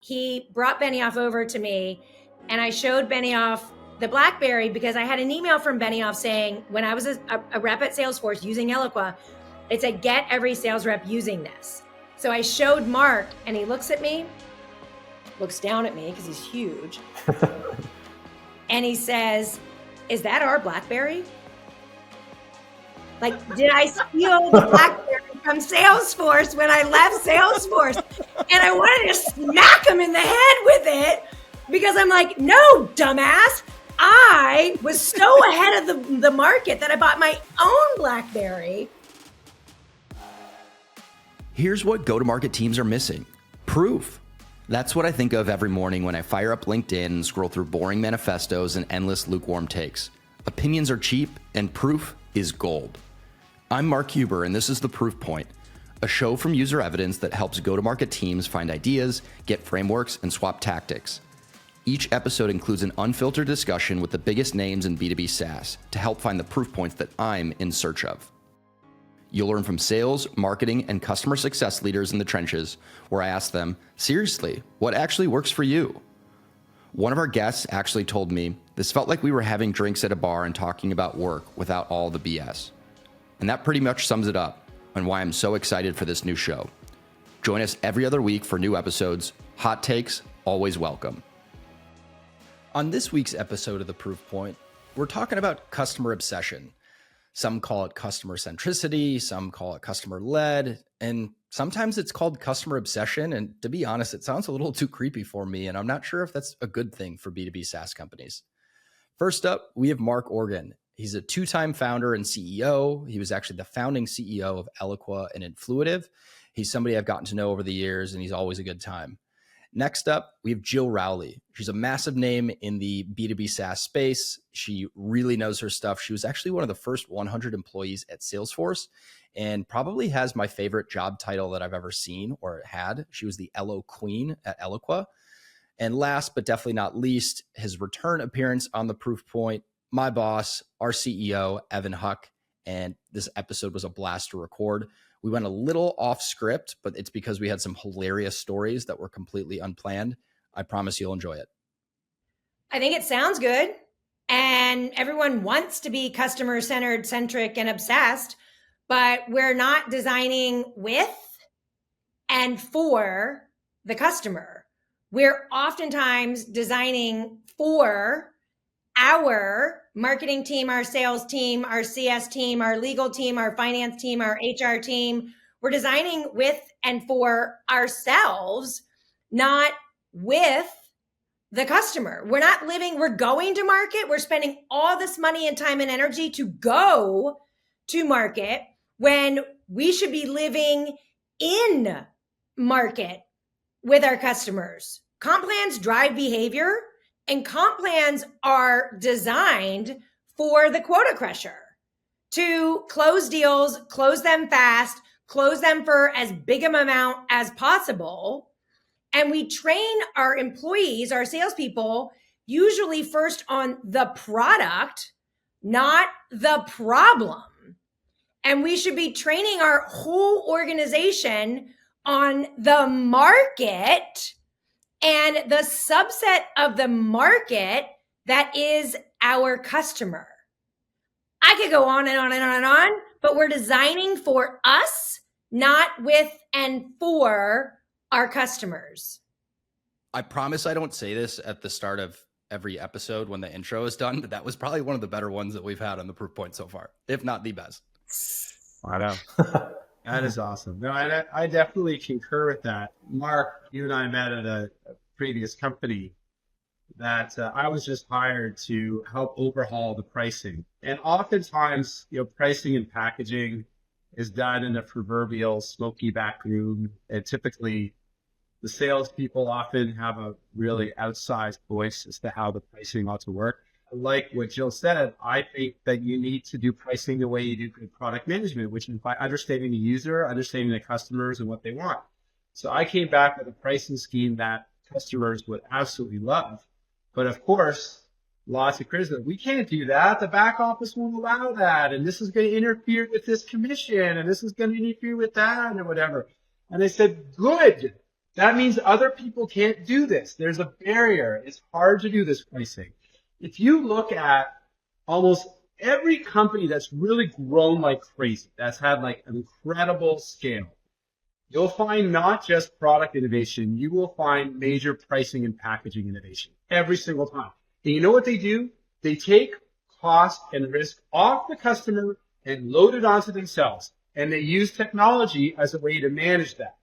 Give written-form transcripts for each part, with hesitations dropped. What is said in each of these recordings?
he brought Benioff over to me, and I showed Benioff the BlackBerry because I had an email from Benioff saying when I was a rep at Salesforce using Eloqua, it said, get every sales rep using this. So I showed Mark, and he looks at me, looks down at me because he's huge. And he says, is that our BlackBerry? Like, did I steal the BlackBerry from Salesforce when I left Salesforce? And I wanted to smack him in the head with it because I'm like, no, dumbass. I was so ahead of the market that I bought my own BlackBerry. Here's what go-to-market teams are missing: proof. That's what I think of every morning when I fire up LinkedIn and scroll through boring manifestos and endless lukewarm takes. Opinions are cheap and proof is gold. I'm Mark Huber, and this is The Proof Point, a show from UserEvidence that helps go-to-market teams find ideas, get frameworks, and swap tactics. Each episode includes an unfiltered discussion with the biggest names in B2B SaaS to help find the proof points that I'm in search of. You'll learn from sales, marketing, and customer success leaders in the trenches, where I ask them, seriously, what actually works for you? One of our guests actually told me this felt like we were having drinks at a bar and talking about work without all the BS. And that pretty much sums it up and why I'm so excited for this new show. Join us every other week for new episodes. Hot takes, always welcome. On this week's episode of The Proof Point, we're talking about customer obsession. Some call it customer centricity, some call it customer led, and sometimes it's called customer obsession. And to be honest, it sounds a little too creepy for me, and I'm not sure if that's a good thing for B2B SaaS companies. First up, we have Mark Organ. He's a two-time founder and CEO. He was actually the founding CEO of Eloqua and Influitive. He's somebody I've gotten to know over the years, and he's always a good time. Next up, we have Jill Rowley. She's a massive name in the B2B SaaS space. She really knows her stuff. She was actually one of the first 100 employees at Salesforce and probably has my favorite job title that I've ever seen or had. She was the Elo Queen at Eloqua. And last, but definitely not least, his return appearance on The Proof Point, my boss, our CEO, Evan Huck. And this episode was a blast to record. We went a little off script, but it's because we had some hilarious stories that were completely unplanned. I promise you'll enjoy it. I think it sounds good. And everyone wants to be customer-centered, centric, and obsessed, but we're not designing with and for the customer. We're oftentimes designing for our marketing team, our sales team, our CS team, our legal team, our finance team, our HR team. We're designing with and for ourselves, not with the customer. We're not living, we're going to market. We're spending all this money and time and energy to go to market when we should be living in market with our customers. Comp plans drive behavior. And comp plans are designed for the quota crusher to close deals, close them fast, close them for as big an amount as possible. And we train our employees, our salespeople, usually first on the product, not the problem. And we should be training our whole organization on the market and the subset of the market that is our customer. I could go on and on and on and on, but we're designing for us, not with and for our customers. I promise I don't say this at the start of every episode when the intro is done, but that was probably one of the better ones that we've had on The Proof Point so far, if not the best. I know. That is awesome. No, I definitely concur with that. Mark, you and I met at a previous company that I was just hired to help overhaul the pricing. And oftentimes, pricing and packaging is done in a proverbial smoky back room. And typically, the salespeople often have a really outsized voice as to how the pricing ought to work. Like what Jill said, I think that you need to do pricing the way you do good product management, which is by understanding the user, understanding the customers and what they want. So I came back with a pricing scheme that customers would absolutely love. But of course, lots of criticism. We can't do that. The back office won't allow that. And this is going to interfere with this commission. And this is going to interfere with that and whatever. And I said, good. That means other people can't do this. There's a barrier. It's hard to do this pricing. If you look at almost every company that's really grown like crazy, that's had like an incredible scale, you'll find not just product innovation, you will find major pricing and packaging innovation every single time. And you know what they do? They take cost and risk off the customer and load it onto themselves. And they use technology as a way to manage that.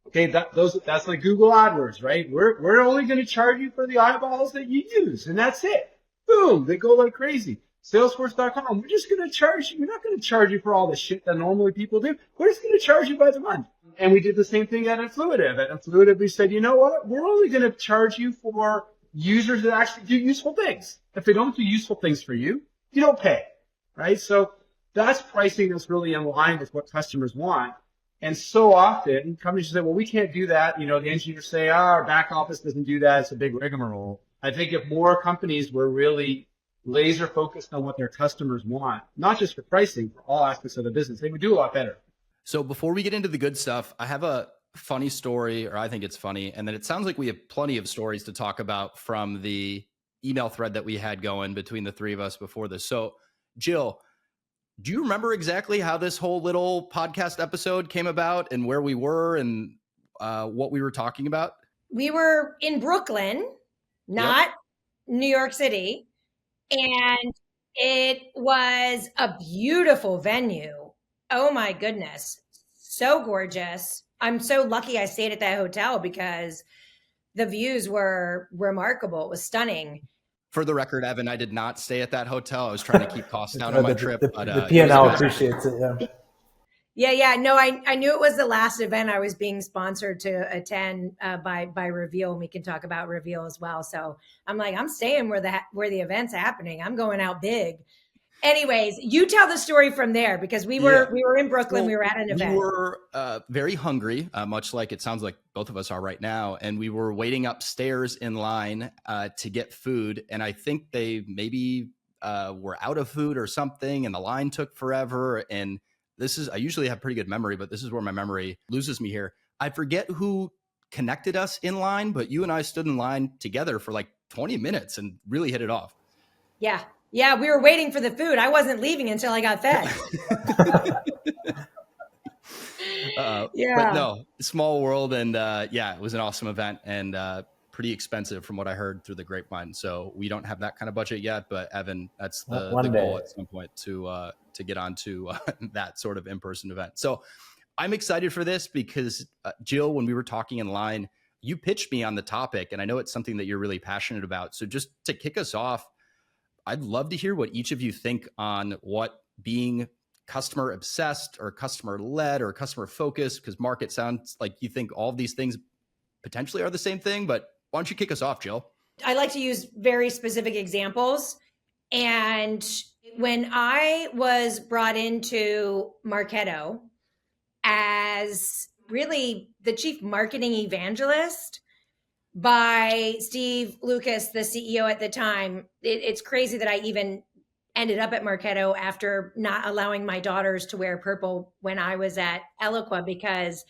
Okay, that's like Google AdWords, right? We're only going to charge you for the eyeballs that you use, and that's it. Boom, they go like crazy. Salesforce.com, we're just going to charge you. We're not going to charge you for all the shit that normally people do. We're just going to charge you by the month. And we did the same thing at Influitive. At Influitive, we said, you know what? We're only going to charge you for users that actually do useful things. If they don't do useful things for you, you don't pay, right? So that's pricing that's really in line with what customers want. And so often companies say, well, we can't do that. You know, the engineers say, our back office doesn't do that. It's a big rigmarole. I think if more companies were really laser focused on what their customers want, not just for pricing, for all aspects of the business, they would do a lot better. So before we get into the good stuff, I have a funny story, or I think it's funny. And then it sounds like we have plenty of stories to talk about from the email thread that we had going between the three of us before this. So Jill, do you remember exactly how this whole little podcast episode came about and where we were and what we were talking about? We were in Brooklyn, not New York City. And it was a beautiful venue. Oh my goodness. So gorgeous. I'm so lucky I stayed at that hotel because the views were remarkable. It was stunning. For the record, Evan, I did not stay at that hotel. I was trying to keep costs down on my trip. The But P&L appreciates it, yeah. Yeah. No, I knew it was the last event I was being sponsored to attend by Reveal. And we can talk about Reveal as well. So I'm like, I'm staying where the event's happening. I'm going out big. Anyways, you tell the story from there because we were in Brooklyn. Well, we were at an event. We were very hungry, much like it sounds like both of us are right now. And we were waiting upstairs in line to get food. And I think they maybe were out of food or something. And the line took forever. And I usually have pretty good memory, but this is where my memory loses me here. I forget who connected us in line, but you and I stood in line together for like 20 minutes and really hit it off. Yeah. Yeah, we were waiting for the food. I wasn't leaving until I got fed. But no, small world. And it was an awesome event and pretty expensive from what I heard through the grapevine. So we don't have that kind of budget yet, but Evan, that's the goal at some point to get onto that sort of in-person event. So I'm excited for this because Jill, when we were talking in line, you pitched me on the topic and I know it's something that you're really passionate about. So just to kick us off, I'd love to hear what each of you think on what being customer obsessed or customer led or customer focused, because Mark, it sounds like you think all of these things potentially are the same thing, but why don't you kick us off, Jill? I like to use very specific examples. And when I was brought into Marketo as really the chief marketing evangelist by Steve Lucas, the CEO at the time, it's crazy that I even ended up at Marketo after not allowing my daughters to wear purple when I was at Eloqua, because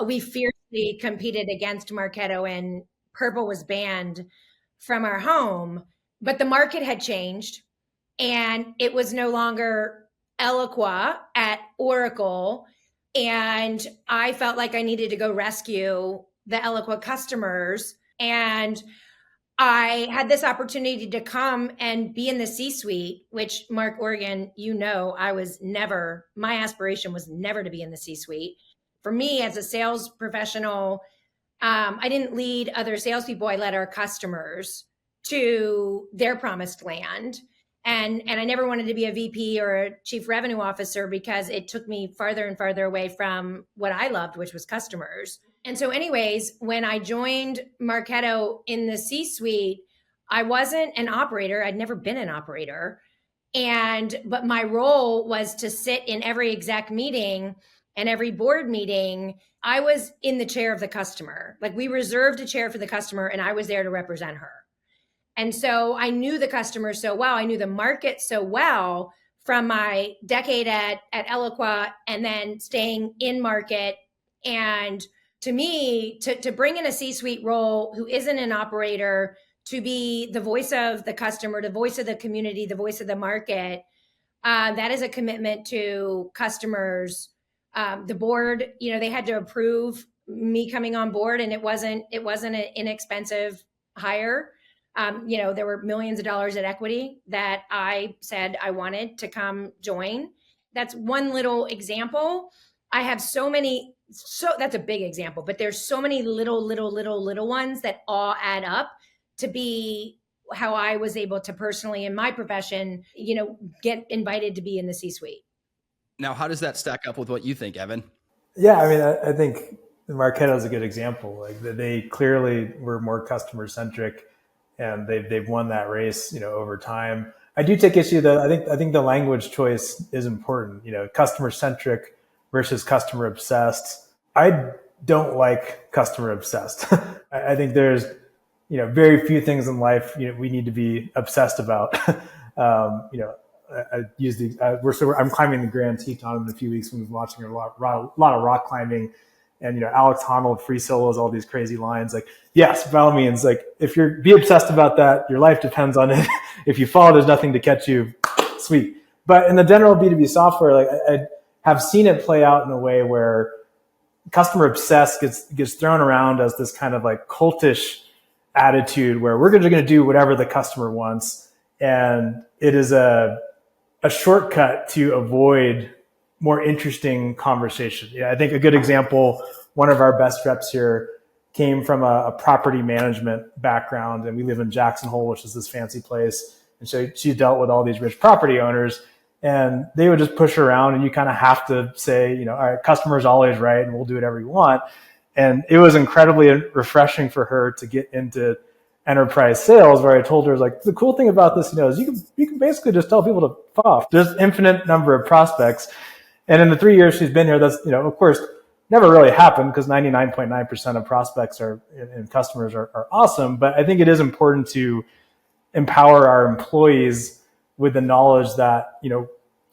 we fiercely competed against Marketo and purple was banned from our home. But the market had changed and it was no longer Eloqua at Oracle. And I felt like I needed to go rescue the Eloqua customers. And I had this opportunity to come and be in the C-suite, which Mark Organ, my aspiration was never to be in the C-suite. For me as a sales professional, I didn't lead other salespeople. I led our customers to their promised land. And I never wanted to be a VP or a chief revenue officer because it took me farther and farther away from what I loved, which was customers. And so anyways, when I joined Marketo in the C-suite, I wasn't an operator. I'd never been an operator. But my role was to sit in every exec meeting and every board meeting. I was in the chair of the customer. Like, we reserved a chair for the customer and I was there to represent her. And so I knew the customer so well. I knew the market so well from my decade at Eloqua and then staying in market and to me, to bring in a C-suite role who isn't an operator, to be the voice of the customer, the voice of the community, the voice of the market, that is a commitment to customers. The board, they had to approve me coming on board, and it wasn't an inexpensive hire. There were millions of dollars at equity that I said I wanted to come join. That's one little example. I have that's a big example, but there's so many little ones that all add up to be how I was able to personally in my profession, get invited to be in the C-suite. Now, how does that stack up with what you think, Evan? Yeah, I mean, I think Marketo is a good example. Like they clearly were more customer centric, and they've won that race, over time. I do take issue though. I think the language choice is important. Customer centric versus customer obsessed. I don't like customer obsessed. I think there's very few things in life we need to be obsessed about. I use I'm climbing the Grand Teton in a few weeks. We've been watching a lot of rock climbing, and Alex Honnold free solos all these crazy lines. Like, yes, by all means, like if you're be obsessed about that, your life depends on it. If you fall, there's nothing to catch you. Sweet. But in the general B2B software, like I have seen it play out in a way where customer obsessed gets thrown around as this kind of like cultish attitude where we're going to do whatever the customer wants, and it is a shortcut to avoid more interesting conversation. Yeah, I think a good example, one of our best reps here came from a property management background, and we live in Jackson Hole, which is this fancy place. And so she dealt with all these rich property owners, and they would just push her around, and you kind of have to say, all right, customer's always right, and we'll do whatever you want. And it was incredibly refreshing for her to get into enterprise sales, where I told her, like, the cool thing about this, is you can basically just tell people to fuck off. There's infinite number of prospects. And in the 3 years she's been here, that's, of course, never really happened, because 99.9% of prospects and customers are awesome. But I think it is important to empower our employees with the knowledge that,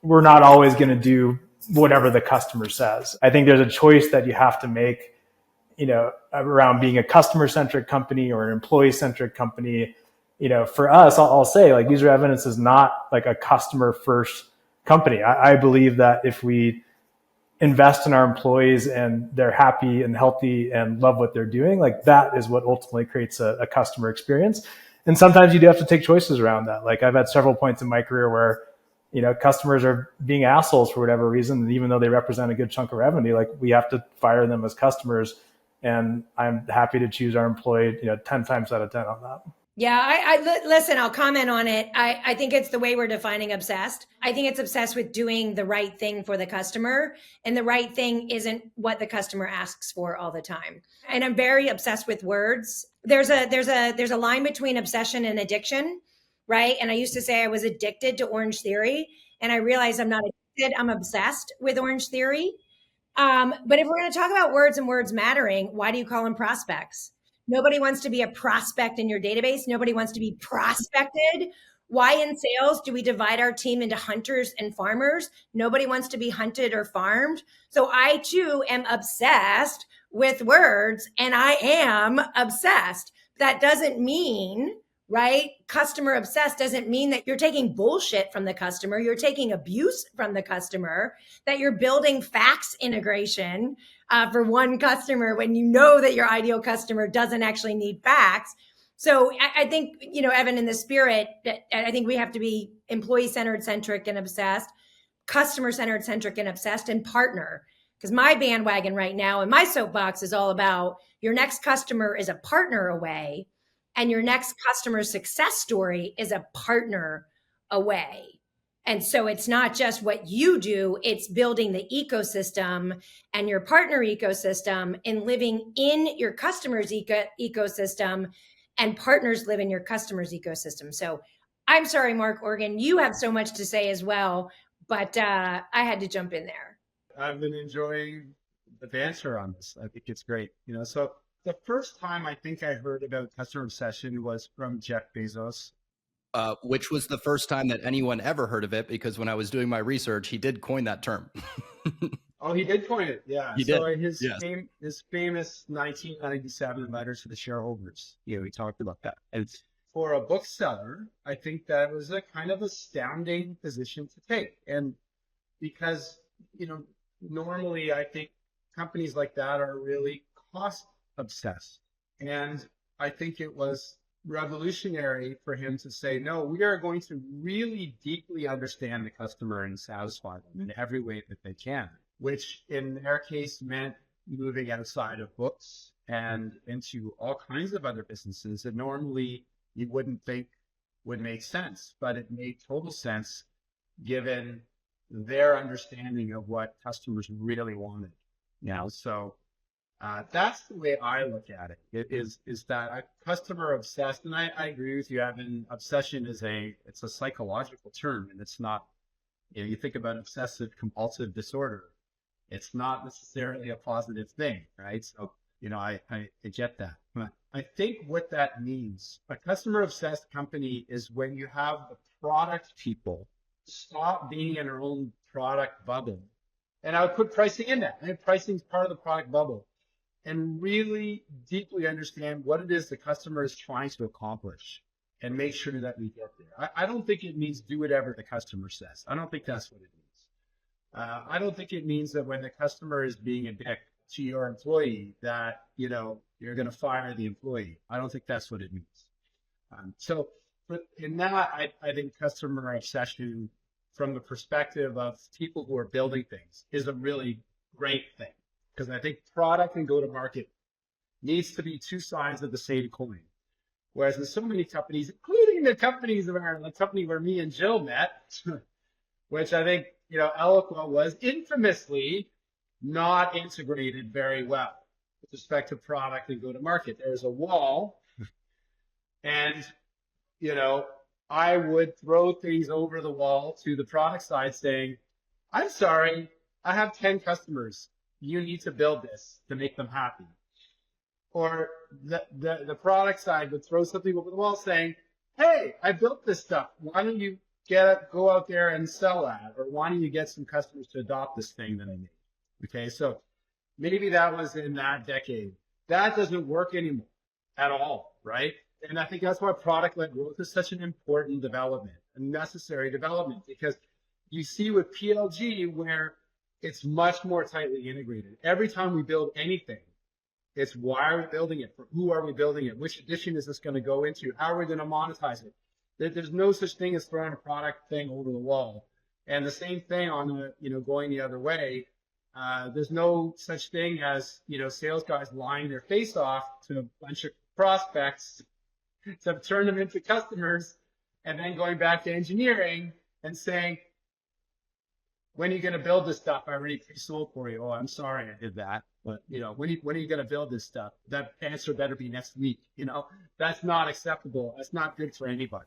we're not always going to do whatever the customer says. I think there's a choice that you have to make, around being a customer-centric company or an employee-centric company. For us, I'll say, like, UserEvidence is not like a customer-first company. I believe that if we invest in our employees and they're happy and healthy and love what they're doing, like, that is what ultimately creates a customer experience. And sometimes you do have to take choices around that. Like, I've had several points in my career where, customers are being assholes for whatever reason. And even though they represent a good chunk of revenue, like, we have to fire them as customers. And I'm happy to choose our employee, 10 times out of 10 on that. Yeah, I listen, I'll comment on it. I think it's the way we're defining obsessed. I think it's obsessed with doing the right thing for the customer, and the right thing isn't what the customer asks for all the time. And I'm very obsessed with words. There's a line between obsession and addiction, right? And I used to say I was addicted to Orange Theory, and I realized I'm not addicted, I'm obsessed with Orange Theory. But if we're going to talk about words and words mattering, why do you call them prospects? Nobody wants to be a prospect in your database. Nobody wants to be prospected. Why in sales do we divide our team into hunters and farmers? Nobody wants to be hunted or farmed. So I too am obsessed with words, and I am obsessed. That doesn't mean, right? Customer obsessed doesn't mean that you're taking bullshit from the customer. You're taking abuse from the customer, that you're building fax integration for one customer when you know that your ideal customer doesn't actually need fax. So I think, Evan, in the spirit, that I think we have to be employee-centered, centric, and obsessed, customer-centered, centric, and obsessed, and partner. Because my bandwagon right now and my soapbox is all about your next customer is a partner away, and your next customer success story is a partner away. And so it's not just what you do, it's building the ecosystem and your partner ecosystem and living in your customer's ecosystem, and partners live in your customer's ecosystem. So I'm sorry, Mark Organ, you have so much to say as well, but I had to jump in there. I've been enjoying the banter on this. I think it's great. So the first time I think I heard about customer obsession was from Jeff Bezos. Which was the first time that anyone ever heard of it, because when I was doing my research, he did coin that term. Oh, he did coin it. Yeah. He So did. in his Yes. his famous 1997 letters to the shareholders, he talked about that. And for a bookseller, I think that was a kind of astounding position to take. And because, normally I think companies like that are really cost obsessed. And I think it was revolutionary for him to say, no, we are going to really deeply understand the customer and satisfy them in every way that they can, which in their case meant moving outside of books and into all kinds of other businesses that normally you wouldn't think would make sense, but it made total sense given their understanding of what customers really wanted. So that's the way I look at it. It is that I'm customer obsessed, and I agree with you, Evan. Obsession it's a psychological term, and it's not. You think about obsessive compulsive disorder, it's not necessarily a positive thing, right? So I get that. But I think what that means, a customer obsessed company is when you have the product people stop being in their own product bubble. And I would put pricing in that. I think pricing is part of the product bubble, and really deeply understand what it is the customer is trying to accomplish and make sure that we get there. I don't think it means do whatever the customer says. I don't think that's what it means. I don't think it means that when the customer is being a dick to your employee that, you're going to fire the employee. I don't think that's what it means. But in that, I think customer obsession from the perspective of people who are building things is a really great thing. Because I think product and go-to-market needs to be two sides of the same coin. Whereas in so many companies, including the company where me and Jill met, which I think, Eloqua was infamously not integrated very well with respect to product and go-to-market. There's a wall, and, I would throw things over the wall to the product side saying, I'm sorry, I have 10 customers. You need to build this to make them happy. Or the product side would throw something over the wall saying, hey, I built this stuff. Why don't you go out there and sell that? Or why don't you get some customers to adopt this thing that I made? Okay, so maybe that was in that decade. That doesn't work anymore at all, right? And I think that's why product-led growth is such an important development, a necessary development, because you see with PLG where it's much more tightly integrated. Every time we build anything, it's why are we building it? For who are we building it? Which edition is this going to go into? How are we going to monetize it? There's no such thing as throwing a product thing over the wall. And the same thing on the, going the other way. There's no such thing as, sales guys lying their face off to a bunch of prospects to turn them into customers and then going back to engineering and saying, when are you going to build this stuff? I already pre-sold for you. Oh, I'm sorry I did that. But, when are you going to build this stuff? That answer better be next week. That's not acceptable. That's not good for anybody.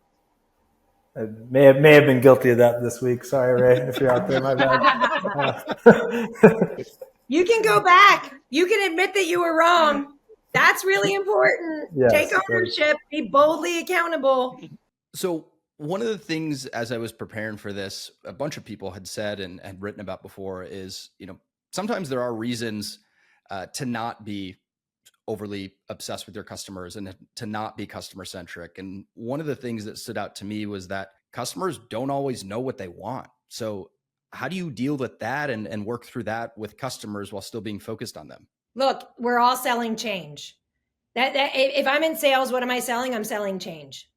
I may have been guilty of that this week. Sorry, Ray, if you're out there, my bad. You can go back. You can admit that you were wrong. That's really important. Yes, take ownership. Be boldly accountable. So one of the things as I was preparing for this, a bunch of people had said and had written about before is, sometimes there are reasons to not be overly obsessed with your customers and to not be customer centric. And one of the things that stood out to me was that customers don't always know what they want. So how do you deal with that and work through that with customers while still being focused on them? Look, we're all selling change. That if I'm in sales, what am I selling? I'm selling change.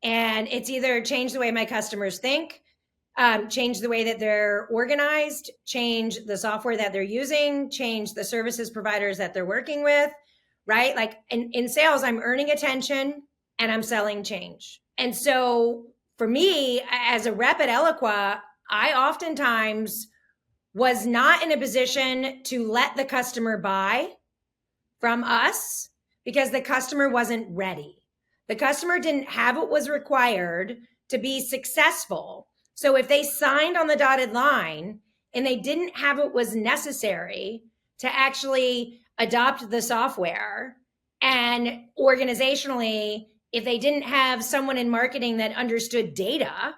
And it's either change the way my customers think, change the way that they're organized, change the software that they're using, change the services providers that they're working with, right? Like in sales, I'm earning attention and I'm selling change. And so for me, as a rep at Eloqua, I oftentimes was not in a position to let the customer buy from us because the customer wasn't ready. The customer didn't have what was required to be successful. So if they signed on the dotted line and they didn't have what was necessary to actually adopt the software, and organizationally, if they didn't have someone in marketing that understood data,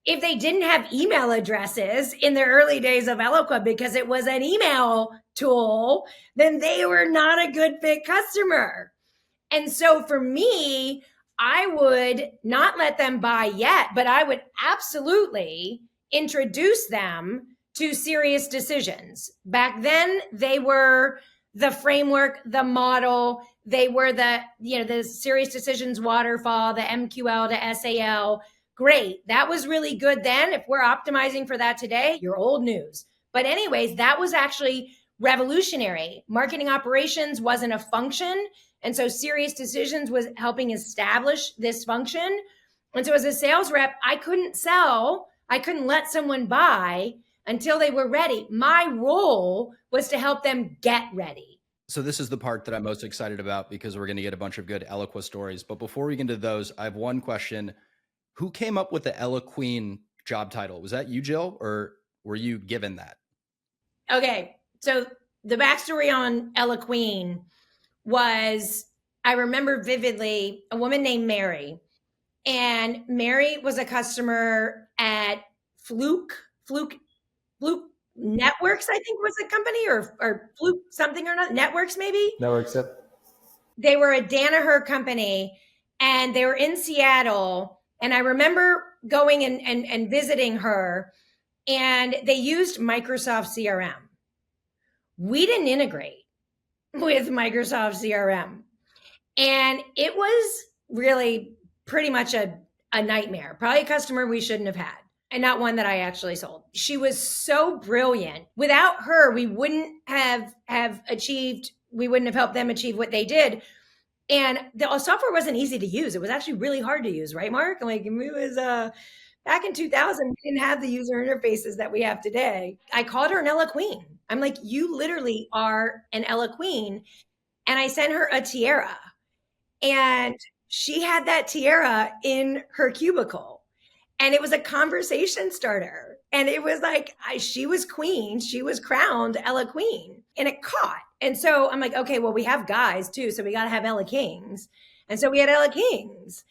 if they didn't have email addresses in the early days of Eloqua because it was an email tool, then they were not a good fit customer. And so for me, I would not let them buy yet, but I would absolutely introduce them to Serious Decisions. Back then, they were the framework, the model. They were the Serious Decisions waterfall, the MQL to SAL. Great. That was really good then. If we're optimizing for that today, you're old news. But anyways, that was actually revolutionary. Marketing operations wasn't a function. And so Serious Decisions was helping establish this function. And so as a sales rep, I couldn't let someone buy until they were ready. My role was to help them get ready. So this is the part that I'm most excited about because we're going to get a bunch of good Eloqua stories. But before we get into those, I have one question. Who came up with the Eloqueen job title? Was that you, Jill, or were you given that? Okay. So the backstory on Eloqueen was, I remember vividly, a woman named Mary. And Mary was a customer at Fluke Networks, I think was the company, or Fluke something or not, Networks maybe? Networks, yep. They were a Danaher company, and they were in Seattle. And I remember going and visiting her, and they used Microsoft CRM. We didn't integrate with Microsoft CRM. And it was really pretty much a nightmare, probably a customer we shouldn't have had, and not one that I actually sold. She was so brilliant. Without her, we wouldn't have helped them achieve what they did. And the software wasn't easy to use. It was actually really hard to use, right, Mark? Like, it was back in 2000, we didn't have the user interfaces that we have today. I called her an Eloqueen. I'm like, you literally are an Eloqueen. And I sent her a tiara. And she had that tiara in her cubicle. And it was a conversation starter. And it was like, she was queen. She was crowned Eloqueen. And it caught. And so I'm like, okay, well, we have guys too. So we got to have Ella Kings. And so we had Ella Kings.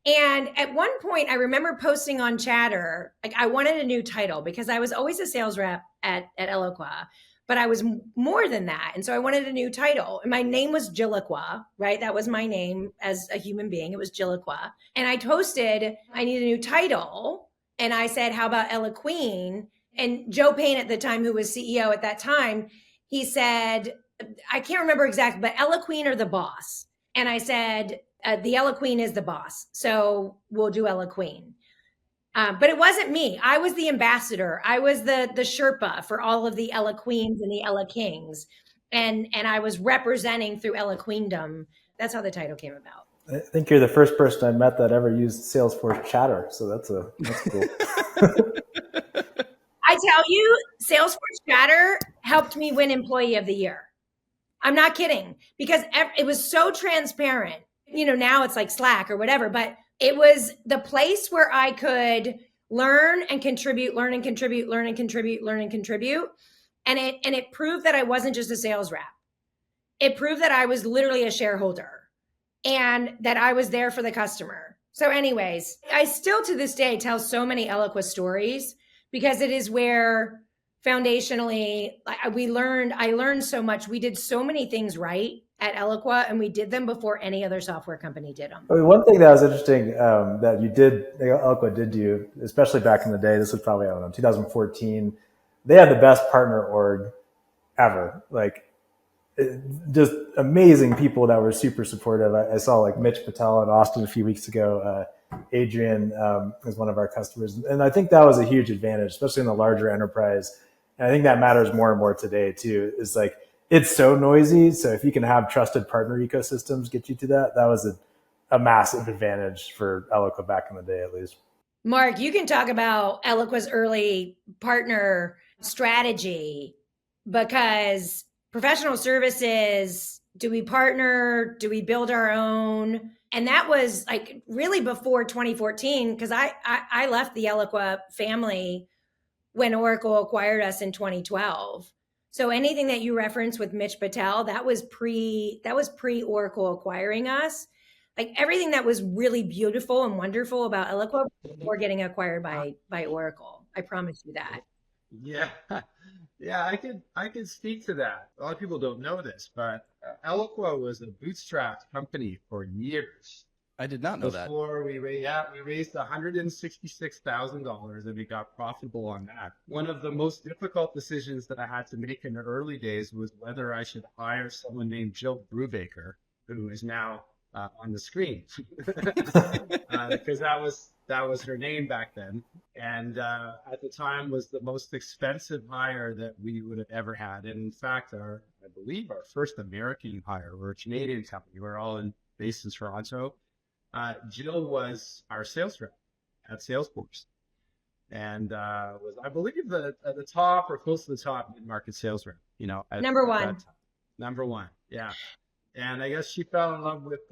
And at one point, I remember posting on Chatter, like I wanted a new title because I was always a sales rep at Eloqua, but I was more than that. And so I wanted a new title. And my name was Jilliqua, right? That was my name as a human being. It was Jilliqua. And I posted, I need a new title. And I said, how about Eloqueen? And Joe Payne at the time, who was CEO at that time, he said, I can't remember exactly, but Eloqueen or the boss. And I said, the Eloqueen is the boss. So we'll do Eloqueen. But it wasn't me. I was the ambassador. I was the Sherpa for all of the Eloqueens and the Ella Kings. And I was representing through Eloqueendom. That's how the title came about. I think you're the first person I met that ever used Salesforce Chatter. So that's cool. I tell you, Salesforce Chatter helped me win Employee of the Year. I'm not kidding, because it was so transparent. You know, now it's like Slack or whatever, but it was the place where I could learn and contribute. And it proved that I wasn't just a sales rep. It proved that I was literally a shareholder and that I was there for the customer. So anyways, I still to this day tell so many Eloqua stories because it is where foundationally I learned so much. We did so many things right at Eloqua, and we did them before any other software company did them. I mean, one thing that was interesting that Eloqua did do, especially back in the day, this was probably, 2014, they had the best partner org ever. Like, just amazing people that were super supportive. I saw like Mitch Patel in Austin a few weeks ago. Adrian is one of our customers. And I think that was a huge advantage, especially in the larger enterprise. And I think that matters more and more today too. It's like, it's so noisy. So if you can have trusted partner ecosystems get you to that was a massive advantage for Eloqua back in the day, at least. Mark, you can talk about Eloqua's early partner strategy, because professional services, do we partner? Do we build our own? And that was like really before 2014, because I left the Eloqua family when Oracle acquired us in 2012. So anything that you referenced with Mitch Patel, that was pre Oracle acquiring us. like everything that was really beautiful and wonderful about Eloqua before getting acquired by Oracle. I promise you that. Yeah, yeah, I could speak to that. A lot of people don't know this, but Eloqua was a bootstrapped company for years. I did not know that. Before we raised $166,000 and we got profitable on that. One of the most difficult decisions that I had to make in the early days was whether I should hire someone named Jill Brubaker, who is now on the screen, because that was her name back then, and at the time was the most expensive hire that we would have ever had. And in fact, I believe our first American hire, we're a Canadian company, we're all based in Toronto. Jill was our sales rep at Salesforce, and was, I believe, at the top or close to the top mid-market sales rep. Number one. Number one, yeah. And I guess she fell in love with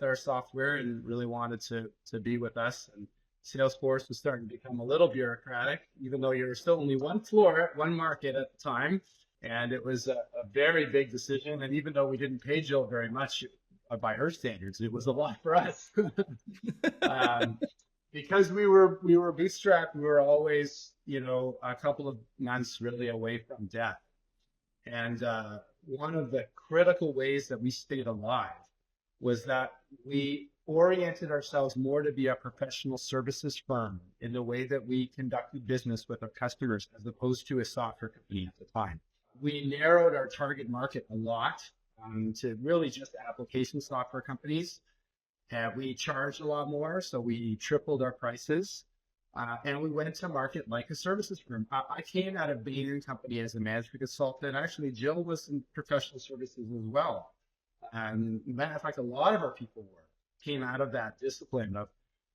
our software and really wanted to be with us. And Salesforce was starting to become a little bureaucratic, even though you were still only one floor, one market at the time. And it was a very big decision. And even though we didn't pay Jill very much by her standards, it was a lot for us. Because we were bootstrapped, we were always, a couple of months really away from death. And one of the critical ways that we stayed alive was that we oriented ourselves more to be a professional services firm in the way that we conducted business with our customers, as opposed to a software company at the time. We narrowed our target market a lot to really just application software companies. We charged a lot more, so we tripled our prices. And we went to market like a services firm. I came out of Bain & Company as a management consultant. Actually, Jill was in professional services as well. And matter of fact, a lot of our people came out of that discipline of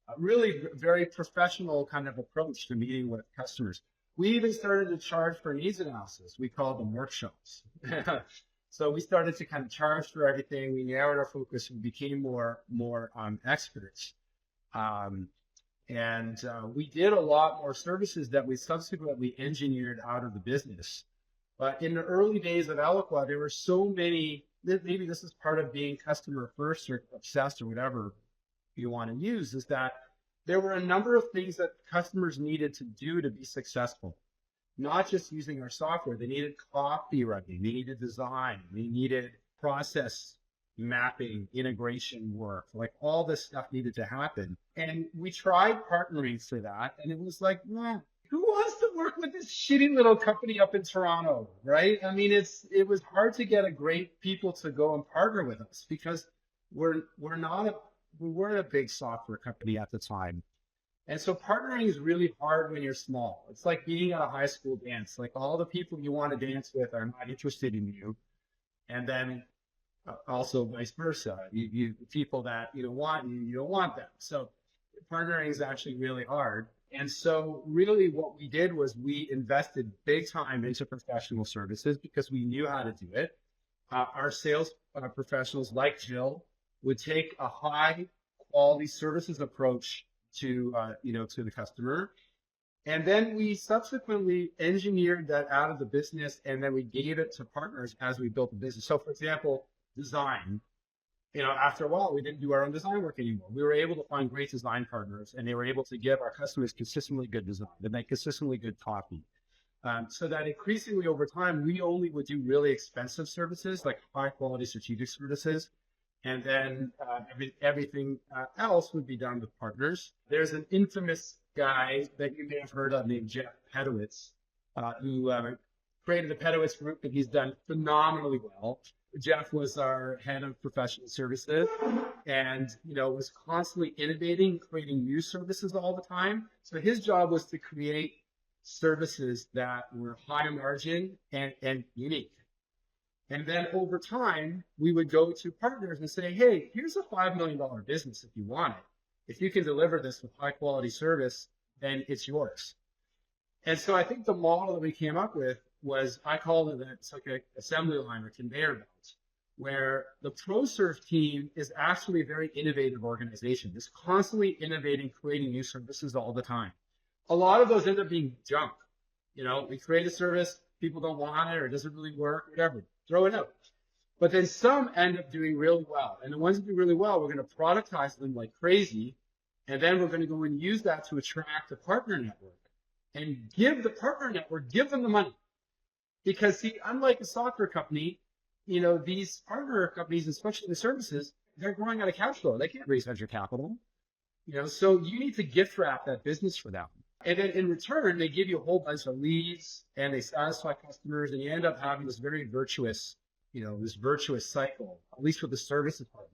a really very professional kind of approach to meeting with customers. We even started to charge for needs analysis. We called them workshops. So we started to kind of charge for everything. We narrowed our focus and became more experts. And we did a lot more services that we subsequently engineered out of the business. But in the early days of Eloqua, there were so many, maybe this is part of being customer first or obsessed or whatever you want to use, is that there were a number of things that customers needed to do to be successful. Not just using our software. They needed copywriting, they needed design, they needed process mapping, integration work, like all this stuff needed to happen. And we tried partnering for that. And it was like, who wants to work with this shitty little company up in Toronto, right? I mean, it was hard to get great people to go and partner with us because we weren't a big software company at the time. And so partnering is really hard when you're small. It's like being at a high school dance. Like all the people you want to dance with are not interested in you. And then also vice versa. You people that you don't want them. So partnering is actually really hard. And so really what we did was we invested big time into professional services because we knew how to do it. Our sales professionals like Jill would take a high quality services approach to the customer. And then we subsequently engineered that out of the business, and then we gave it to partners as we built the business. So for example, design, after a while, we didn't do our own design work anymore. We were able to find great design partners, and they were able to give our customers consistently good design, and then consistently good copy. So that increasingly over time, we only would do really expensive services, like high quality strategic services. And then everything else would be done with partners. There's an infamous guy that you may have heard of named Jeff Pedowitz, who created the Pedowitz Group, and he's done phenomenally well. Jeff was our head of professional services and, was constantly innovating, creating new services all the time. So his job was to create services that were high margin and unique. And then over time, we would go to partners and say, hey, here's a $5 million business if you want it. If you can deliver this with high quality service, then it's yours. And so I think the model that we came up with was, I call it, it's like an assembly line or conveyor belt, where the ProServe team is actually a very innovative organization. It's constantly innovating, creating new services all the time. A lot of those end up being junk. We create a service, people don't want it or it doesn't really work, whatever. Throw it out. But then some end up doing really well. And the ones that do really well, we're going to productize them like crazy. And then we're going to go and use that to attract a partner network and give the partner network, give them the money. Because see, unlike a software company, these partner companies, especially the services, they're growing out of cash flow. They can't raise venture capital. So you need to gift wrap that business for them. And then in return, they give you a whole bunch of leads and they satisfy customers, and you end up having this very virtuous, this virtuous cycle, at least with the services partners.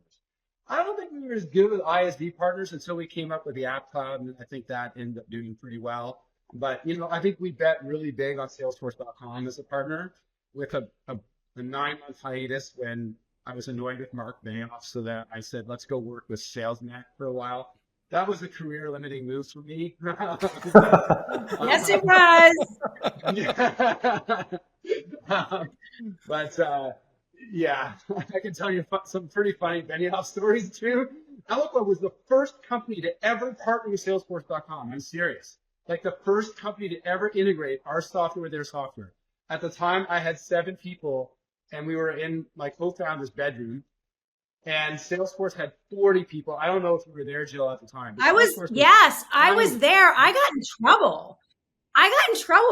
I don't think we were as good with ISV partners until we came up with the App Cloud, and I think that ended up doing pretty well. But, I think we bet really big on Salesforce.com as a partner with a 9-month hiatus when I was annoyed with Mark Benioff, so that I said, let's go work with SalesNet for a while. That was a career limiting move for me. Yes, it was. But yeah, I can tell you some pretty funny Benioff stories too. Eloqua was the first company to ever partner with Salesforce.com. I'm serious. Like the first company to ever integrate our software with their software. At the time, I had 7 people, and we were in my co-founder's bedroom. And Salesforce had 40 people. I don't know if you were there, Jill, at the time. I was there. I got in trouble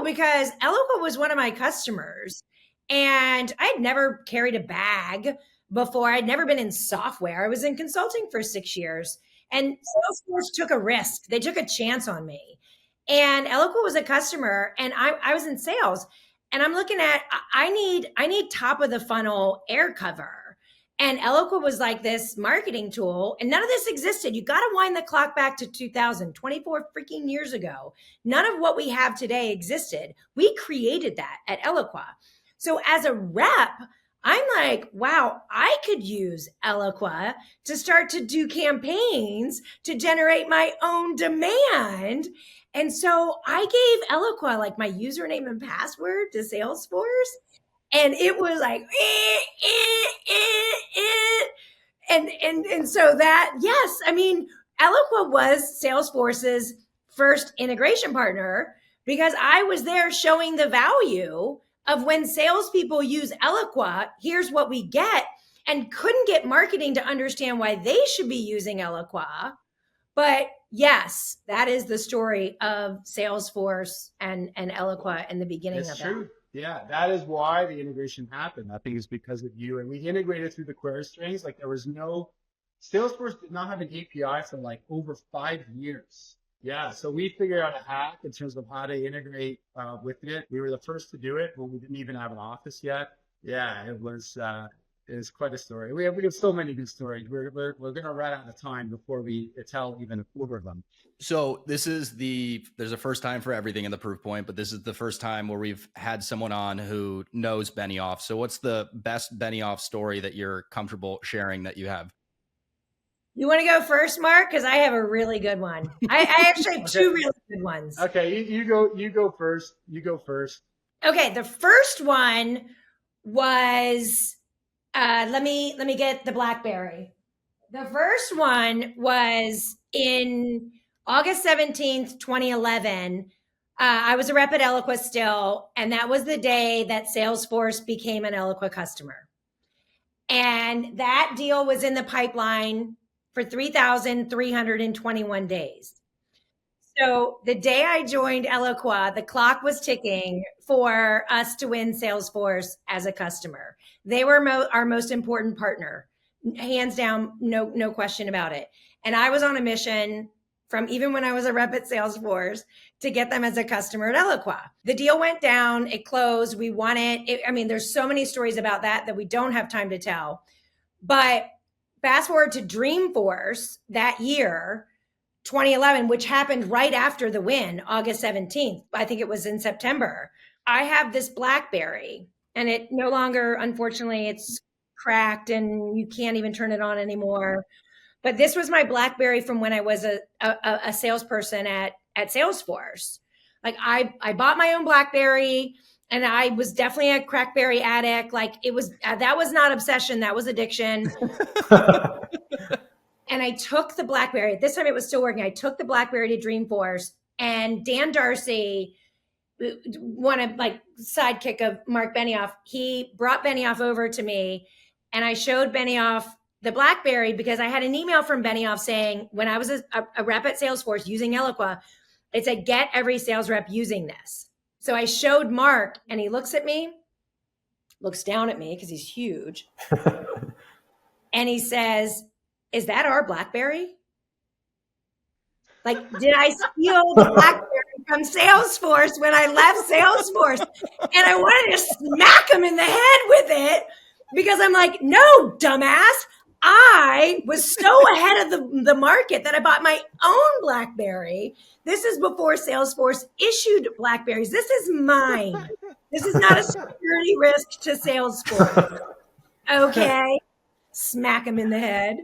because Eloqua was one of my customers, and I had never carried a bag before. I'd never been in software. I was in consulting for 6 years, and Salesforce took a risk. They took a chance on me, and Eloqua was a customer, and I was in sales, and I'm looking at, I need top of the funnel air cover. And Eloqua was like this marketing tool, and none of this existed. You got to wind the clock back to 2000, 24 freaking years ago. None of what we have today existed. We created that at Eloqua. So as a rep, I'm like, wow, I could use Eloqua to start to do campaigns to generate my own demand. And so I gave Eloqua like my username and password to Salesforce. And it was like, and so that, yes, I mean, Eloqua was Salesforce's first integration partner because I was there showing the value of when salespeople use Eloqua, here's what we get, and couldn't get marketing to understand why they should be using Eloqua. But yes, that is the story of Salesforce and Eloqua in the beginning of that. Yeah, that is why the integration happened. I think it's because of you. And we integrated through the query strings. Like Salesforce did not have an API for like over 5 years. Yeah, so we figured out a hack in terms of how to integrate with it. We were the first to do it when we didn't even have an office yet. Yeah, it was quite a story. We have so many good stories. We're going to run out of time before we tell even a quarter of them. So there's a first time for everything in the proof point, but this is the first time where we've had someone on who knows Benioff. So what's the best Benioff story that you're comfortable sharing that you have? You want to go first, Mark? Because I have a really good one. I actually have two really good ones. Okay, you go first. You go first. Okay, the first one was let me get the BlackBerry. The first one was in August 17th, 2011. I was a rep at Eloqua still, and that was the day that Salesforce became an Eloqua customer. And that deal was in the pipeline for 3,321 days. So the day I joined Eloqua, the clock was ticking for us to win Salesforce as a customer. They were our most important partner, hands down, no question about it. And I was on a mission from even when I was a rep at Salesforce to get them as a customer at Eloqua. The deal went down, it closed, we won it. I mean, there's so many stories about that we don't have time to tell. But fast forward to Dreamforce that year, 2011, which happened right after the win, August 17th. I think it was in September. I have this BlackBerry, and it no longer, unfortunately, it's cracked and you can't even turn it on anymore. But this was my BlackBerry from when I was a salesperson at Salesforce. Like I bought my own BlackBerry, and I was definitely a Crackberry addict. Like that was not obsession, that was addiction. And I took the BlackBerry. At this time, it was still working. I took the BlackBerry to Dreamforce, and Dan Darcy, one of like sidekick of Mark Benioff, he brought Benioff over to me, and I showed Benioff the BlackBerry because I had an email from Benioff saying when I was a rep at Salesforce using Eloqua, it said, get every sales rep using this. So I showed Mark and he looks at me, looks down at me because he's huge. And he says, is that our BlackBerry? Like, did I steal the BlackBerry from Salesforce when I left Salesforce? And I wanted to smack him in the head with it because I'm like, no, dumbass. I was so ahead of the market that I bought my own BlackBerry. This is before Salesforce issued BlackBerries. This is mine. This is not a security risk to Salesforce. Okay. Smack him in the head.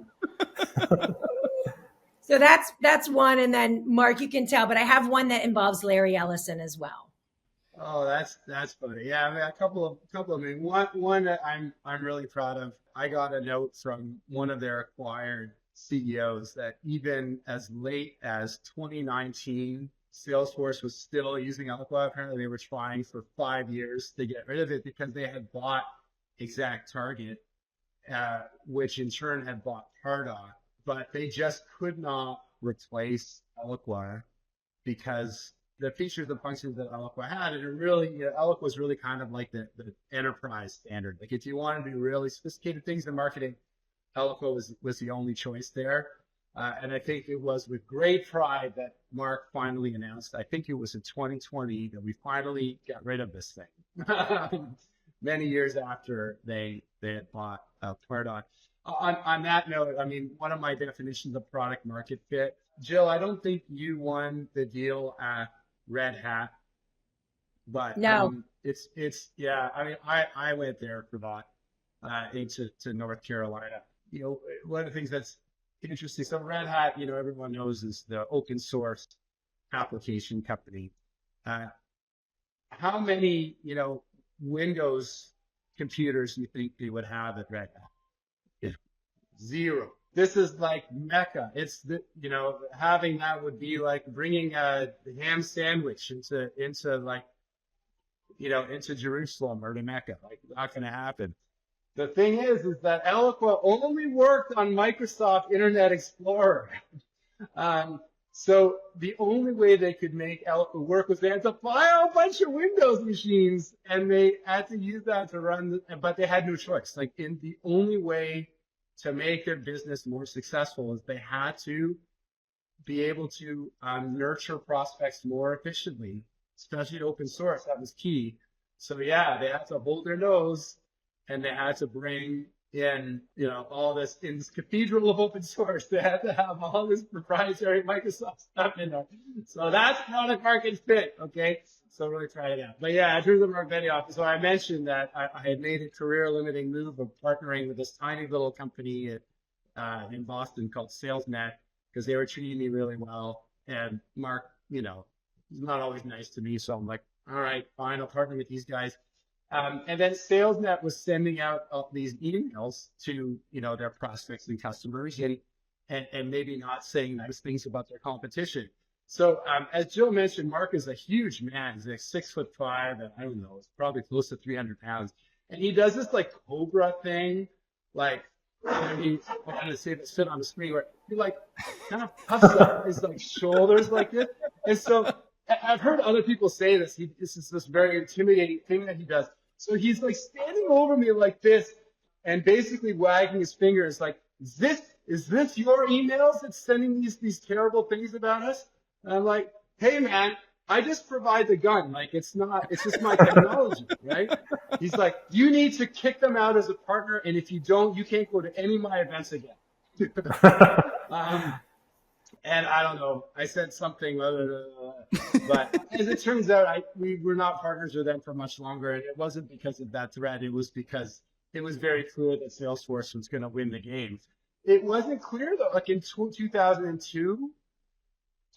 So that's one. And then Mark, you can tell, but I have one that involves Larry Ellison as well. Oh, that's funny. Yeah, I mean, a couple of me. One that I'm really proud of. I got a note from one of their acquired CEOs that even as late as 2019, Salesforce was still using Eloqua. Apparently, they were trying for 5 years to get rid of it because they had bought ExactTarget, which in turn had bought Pardot, but they just could not replace Eloqua because the features and functions that Eloqua had, and it really, Eloqua was really kind of like the enterprise standard. Like if you wanted to do really sophisticated things in marketing, Eloqua was the only choice there. And I think it was with great pride that Mark finally announced, I think it was in 2020, that we finally got rid of this thing. Many years after they had bought Pardot. On that note, I mean, one of my definitions of product market fit, Jill, I don't think you won the deal at Red Hat, but no, it's yeah. I mean, I went there for that to North Carolina. One of the things that's interesting. So Red Hat, everyone knows is the open source application company. How many Windows computers do you think they would have at Red Hat? Zero. This is like Mecca. It's having that would be like bringing a ham sandwich into Jerusalem or to Mecca. Like, not going to happen. The thing is that Eloqua only worked on Microsoft Internet Explorer. So the only way they could make Eloqua work was they had to file a bunch of Windows machines, and they had to use that to run. But they had no choice. Like, the only way to make their business more successful is they had to be able to nurture prospects more efficiently, especially in open source. That was key. So yeah, they had to hold their nose, and they had to bring in, all this in this cathedral of open source. They had to have all this proprietary Microsoft stuff in there. So that's product market fit. Okay. So really try it out. But yeah, in terms of Mark Benioff, so I mentioned that I had made a career-limiting move of partnering with this tiny little company in Boston called SalesNet because they were treating me really well. And Mark, he's not always nice to me. So I'm like, all right, fine, I'll partner with these guys. And then SalesNet was sending out these emails to, their prospects and customers and maybe not saying nice things about their competition. So as Jill mentioned, Mark is a huge man. He's like 6'5", and I don't know, it's probably close to 300 pounds. And he does this like Cobra thing, like I'm gonna say this fit on the screen where he like kind of puffs up his like shoulders like this. And so I've heard other people say this. This is this very intimidating thing that he does. So he's like standing over me like this, and basically wagging his fingers like, is this your emails that's sending these terrible things about us? And I'm like, hey man, I just provide the gun. Like, it's just my technology, right? He's like, you need to kick them out as a partner, and if you don't, you can't go to any of my events again. And I don't know, I said something, but as it turns out, we were not partners with them for much longer, and it wasn't because of that threat. It was because it was very clear that Salesforce was going to win the game. It wasn't clear though, like in 2002,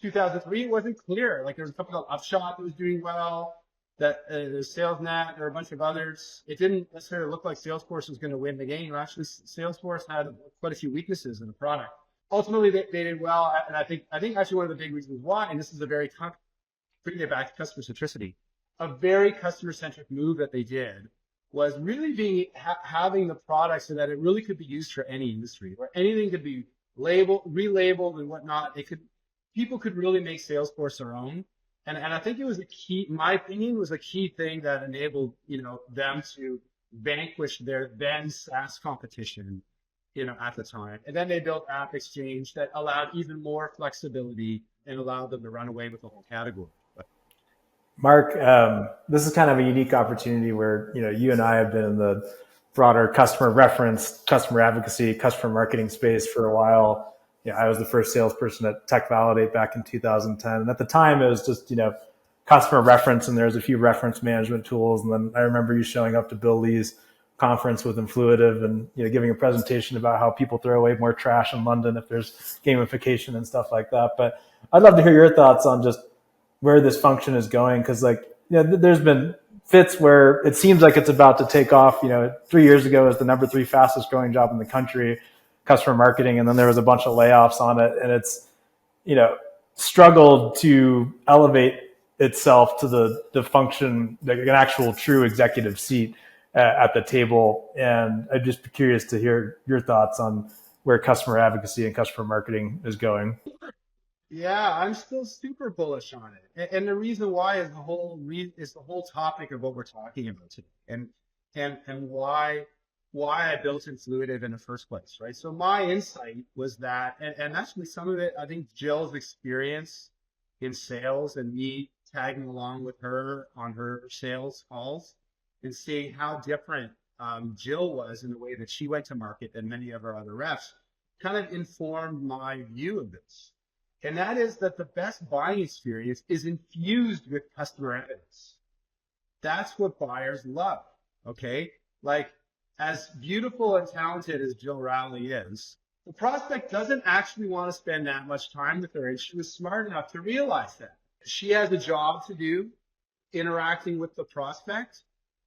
2003, it wasn't clear. Like, there was a company called Upshot that was doing well, that there's SalesNet, or a bunch of others. It didn't necessarily look like Salesforce was going to win the game. Actually, Salesforce had quite a few weaknesses in the product. Ultimately, they did well, and I think actually one of the big reasons why, and this is a very, bringing it back to customer centricity, a very customer-centric move that they did was really having the product so that it really could be used for any industry, where anything could be relabeled and whatnot. People could really make Salesforce their own. And I think it was a key, in my opinion, was a key thing that enabled, them to vanquish their then SaaS competition, at the time. And then they built App Exchange that allowed even more flexibility and allowed them to run away with the whole category. Mark, this is kind of a unique opportunity where, you and I have been in the broader customer reference, customer advocacy, customer marketing space for a while. I was the first salesperson at Tech Validate back in 2010. And at the time, it was just, customer reference, and there was a few reference management tools. And then I remember you showing up to Bill Lee's conference with Influitive and, giving a presentation about how people throw away more trash in London if there's gamification and stuff like that. But I'd love to hear your thoughts on just where this function is going. Cause there's been fits where it seems like it's about to take off. 3 years ago, it was the number 3 fastest growing job in the country, customer marketing. And then there was a bunch of layoffs on it, and it's, struggled to elevate itself to the function, like an actual true executive seat at the table. And I'd just be curious to hear your thoughts on where customer advocacy and customer marketing is going. Yeah, I'm still super bullish on it, and the reason why is the whole topic of what we're talking about today, and why I built Influitive in the first place, right? So my insight was that, and actually some of it, I think Jill's experience in sales and me tagging along with her on her sales calls and seeing how different Jill was in the way that she went to market than many of our other reps, kind of informed my view of this. And that is that the best buying experience is infused with customer evidence. That's what buyers love, okay? Like, as beautiful and talented as Jill Rowley is, the prospect doesn't actually want to spend that much time with her, and she was smart enough to realize that. She has a job to do interacting with the prospect,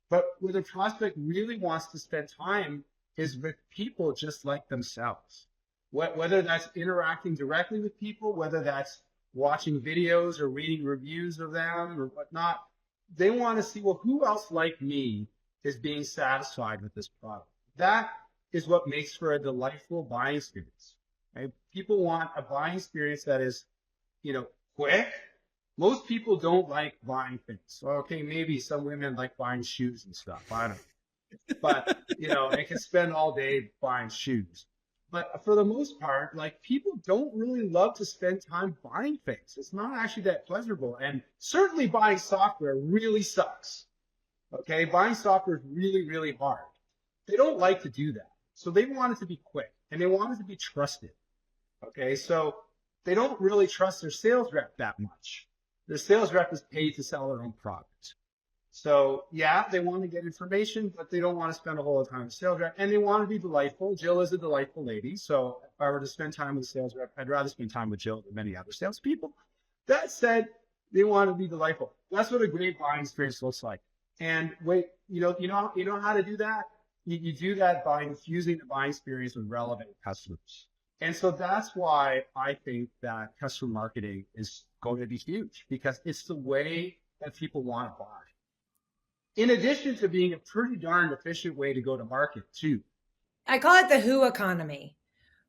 but where the prospect really wants to spend time is with people just like themselves. Whether that's interacting directly with people, whether that's watching videos or reading reviews of them or whatnot, they want to see, well, who else like me is being satisfied with this product? That is what makes for a delightful buying experience. Right? People want a buying experience that is, quick. Most people don't like buying things. So, okay, maybe some women like buying shoes and stuff. I don't know. But, they can spend all day buying shoes. But for the most part, people don't really love to spend time buying things. It's not actually that pleasurable. And certainly buying software really sucks. Okay, buying software is really, really hard. They don't like to do that. So they want it to be quick, and they want it to be trusted. Okay, so they don't really trust their sales rep that much. Their sales rep is paid to sell their own product. So yeah, they want to get information, but they don't want to spend a whole lot of time with sales rep, and they want to be delightful. Jill is a delightful lady, so if I were to spend time with a sales rep, I'd rather spend time with Jill than many other salespeople. That said, they want to be delightful. That's what a great buying experience looks like. And wait, you know how to do that? You do that by infusing the buying experience with relevant customers. And so that's why I think that customer marketing is going to be huge, because it's the way that people want to buy. In addition to being a pretty darn efficient way to go to market too. I call it the who economy,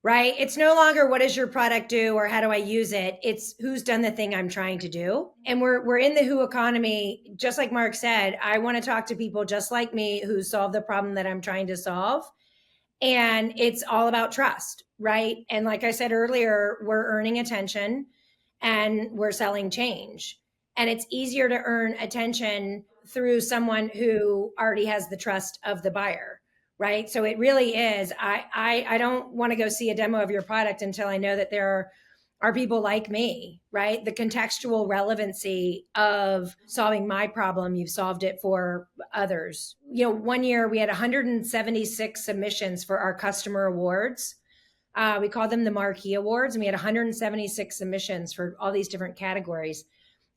right? It's no longer what does your product do or how do I use it? It's who's done the thing I'm trying to do. And we're in the who economy. Just like Mark said, I want to talk to people just like me who solve the problem that I'm trying to solve. And it's all about trust, right? And like I said earlier, we're earning attention and we're selling change. And it's easier to earn attention through someone who already has the trust of the buyer, right? So it really is. I don't want to go see a demo of your product until I know that there are people like me, right? The contextual relevancy of solving my problem, you've solved it for others. 1 year we had 176 submissions for our customer awards. We called them the Marquee Awards, and we had 176 submissions for all these different categories.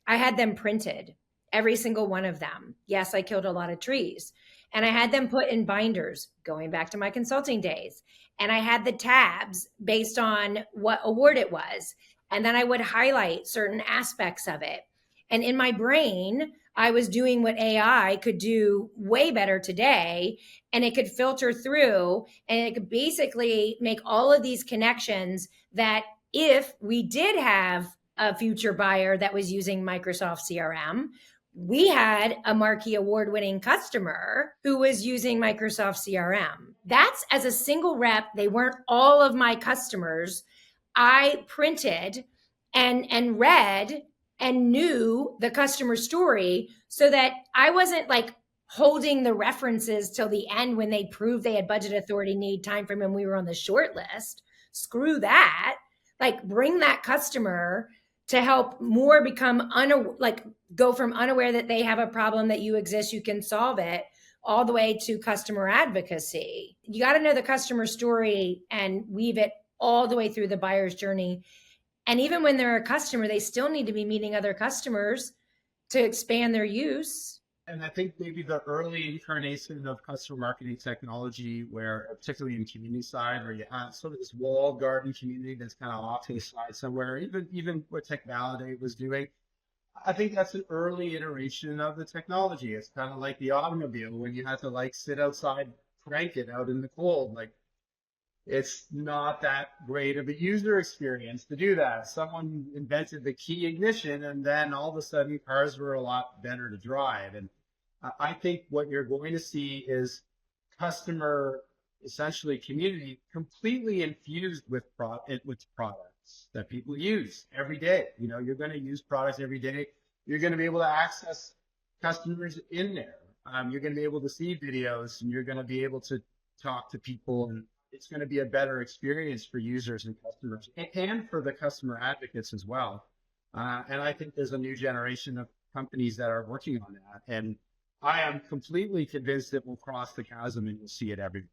I had them printed, every single one of them. Yes, I killed a lot of trees. And I had them put in binders, going back to my consulting days. And I had the tabs based on what award it was. And then I would highlight certain aspects of it. And in my brain, I was doing what AI could do way better today, and it could filter through and it could basically make all of these connections that if we did have a future buyer that was using Microsoft CRM, we had a marquee award winning customer who was using Microsoft CRM. That's as a single rep. They weren't all of my customers. I printed and read and knew the customer story so that I wasn't like holding the references till the end when they proved they had budget authority, need, time frame, and we were on the short list. Screw that. Like, bring that customer to help more become go from unaware that they have a problem, that you exist, you can solve it, all the way to customer advocacy. You got to know the customer story and weave it all the way through the buyer's journey. And even when they're a customer, they still need to be meeting other customers to expand their use. And I think maybe the early incarnation of customer marketing technology, where particularly in community side, where you have sort of this walled garden community that's kind of off to the side somewhere, even what Tech Validate was doing, I think that's an early iteration of the technology. It's kind of like the automobile when you had to like sit outside, crank it out in the cold. Like, it's not that great of a user experience to do that. Someone invented the key ignition, and then all of a sudden cars were a lot better to drive. And I think what you're going to see is customer, essentially community, completely infused with products that people use every day. You know, you're going to use products every day. You're going to be able to access customers in there. You're going to be able to see videos, and you're going to be able to talk to people, and it's going to be a better experience for users and customers, and for the customer advocates as well. And I think there's a new generation of companies that are working on that. And I am completely convinced it will cross the chasm and you'll see it everywhere.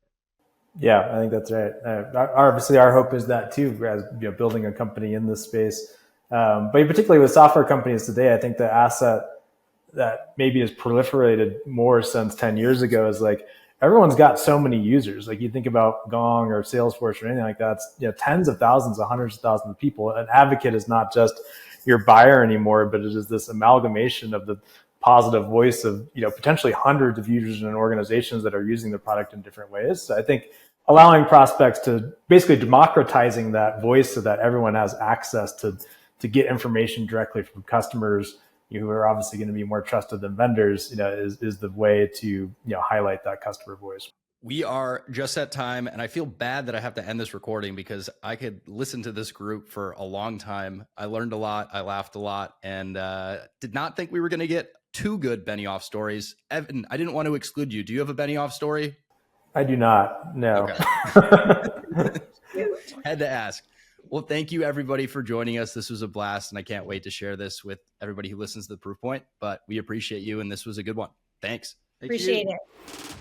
Yeah, I think that's right. Obviously, our hope is that too, as building a company in this space. But particularly with software companies today, I think the asset that maybe has proliferated more since 10 years ago is like, everyone's got so many users. Like, you think about Gong or Salesforce or anything like that, it's, tens of thousands, hundreds of thousands of people. An advocate is not just your buyer anymore, but it is this amalgamation of the positive voice of, potentially hundreds of users and organizations that are using the product in different ways. So I think allowing prospects to basically democratizing that voice so that everyone has access to get information directly from customers who are obviously going to be more trusted than vendors, is the way to, highlight that customer voice. We are just at time, and I feel bad that I have to end this recording because I could listen to this group for a long time. I learned a lot, I laughed a lot, and did not think we were going to get 2 good Benioff stories. Evan, I didn't want to exclude you. Do you have a Benioff story? I do not, no. Okay. Had to ask. Well, thank you everybody for joining us. This was a blast, and I can't wait to share this with everybody who listens to the Proof Point, but we appreciate you, and this was a good one. Thanks. Appreciate it.